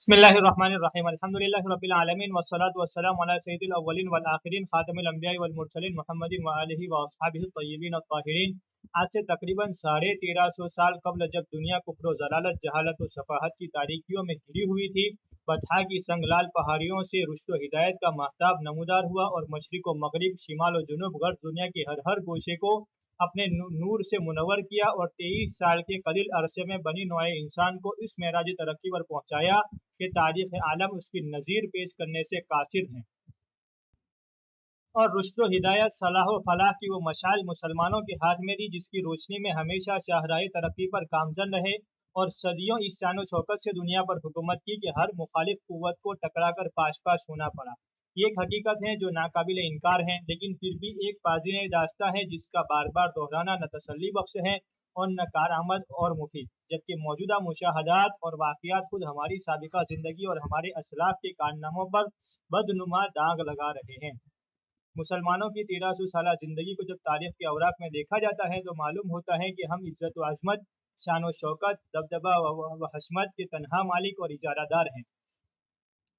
बिस्मिल्लाहिर्रहमानिर्रहीम अल्हम्दुलिल्लाहि रब्बिल आलमीन वस्सलातु वस्सलामु अला सय्यिदिल अव्वलीन वल आखिरीन खातमिल अंबिया'i वल मुरसलीन मुहम्मदिन व आलिहि व अस्हाबिहि तय्यिबीन अत्ताहिरीन। आज से तकरीबन 1350 साल कबल जब दुनिया कुफ्र व ज़लालत, जहालत व सफाहत की तारीकियों में घिरी हुई थी, बथा की संगलाल पहाड़ियों से रुश्द व हिदायत का महताब नमूदार हुआ और मशरिक व मगरिब, शिमाल व जुनूब, गर्ब दुनिया के हर गोशे को अपने नूर से मुनव्वर किया और 23 साल के कलील अरसे में बनी नौए इंसान को इस मेराज तरक्की पर पहुंचाया कि तारीख आलम उसकी नज़ीर पेश करने से कासिर हैं। और रुश्द व हिदायत, सलाह व फलाह की वो मशाल मुसलमानों के हाथ में दी, जिसकी रोशनी में हमेशा शाहराह तरक्की पर कामजन रहे और सदियों इस शान व शौकत से दुनिया पर हुकूमत की कि हर मुखालिफ कुव्वत को टकरा कर पाश पाश होना पड़ा। ये एक हकीकत है जो नाकाबिल इनकार है, लेकिन फिर भी एक पाजीने दास्ता है जिसका बार बार दोहराना न तसल्ली बख्श है और न कारआमद और मुफीद, जबकि मौजूदा मुशाहदात और वाक़ियात खुद हमारी साबिका ज़िंदगी और हमारे असलाफ के कारनामों पर बदनुमा दाग लगा रहे हैं। मुसलमानों की 1300 साला ज़िंदगी को जब तारीख के अवराक में देखा जाता है तो मालूम होता है कि हम इज़्ज़त व अज़मत, शान व शौकत, दबदबा व हशमत के तन्हा मालिक और इजारादार हैं।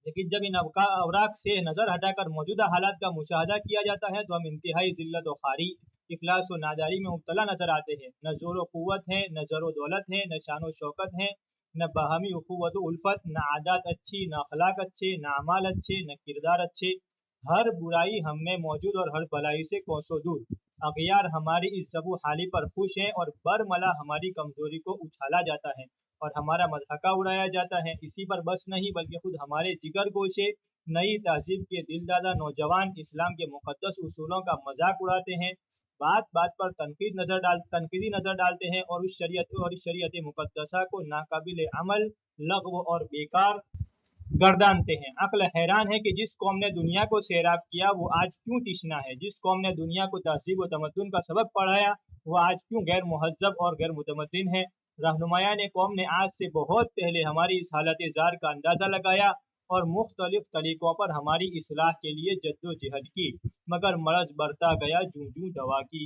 लेकिन जब इन अवराक से नज़र हटाकर मौजूदा हालात का मुशाहदा किया जाता है तो हम इंतहाई ज़िल्लत व खारी, इफलास व नादारी में मुब्तला नज़र आते हैं। न ज़ोर व क़ुव्वत है, न ज़र व दौलत है, न शान व शौकत है, न बाहमी उख़ुव्वत व उल्फत, न आदात अच्छी, न अखलाक अच्छे, न अमाल अच्छे, न किरदार अच्छे। हर बुराई हम में मौजूद और हर भलाई से कोसों दूर। अगियार हमारी इस ज़बू हाली पर खुश हैं और बरमला हमारी कमज़ोरी को उछाला जाता है और हमारा मज़ाका उड़ाया जाता है। इसी पर बस नहीं बल्कि खुद हमारे जिगर गोशे नई तहजीब के दिलदादा नौजवान इस्लाम के मुक़द्दस उसूलों का मजाक उड़ाते हैं, बात बात पर तनकीदी नज़र डालते हैं और इस शरीयत मुक़द्दसा को नाकाबिल अमल, लग़्व और बेकार गर्दानते हैं। अक्ल हैरान है कि जिस कौम ने दुनिया को सैराब किया वो आज क्यों तिश्ना है, जिस कौम ने दुनिया को तहज़ीब व तमद्दुन का सबक पढ़ाया वो आज क्यों गैर मुहज़्ज़ब और गैर मुतमद्दिन है। रहनुमायाने कौम ने आज से बहुत पहले हमारी इस हालत ज़ार का अंदाज़ा लगाया और मुख्तलिफ तरीक़ों पर हमारी इस्लाह के लिए जद्दोजहद की, मगर मरज़ बढ़ता गया जूं जूं दवा की।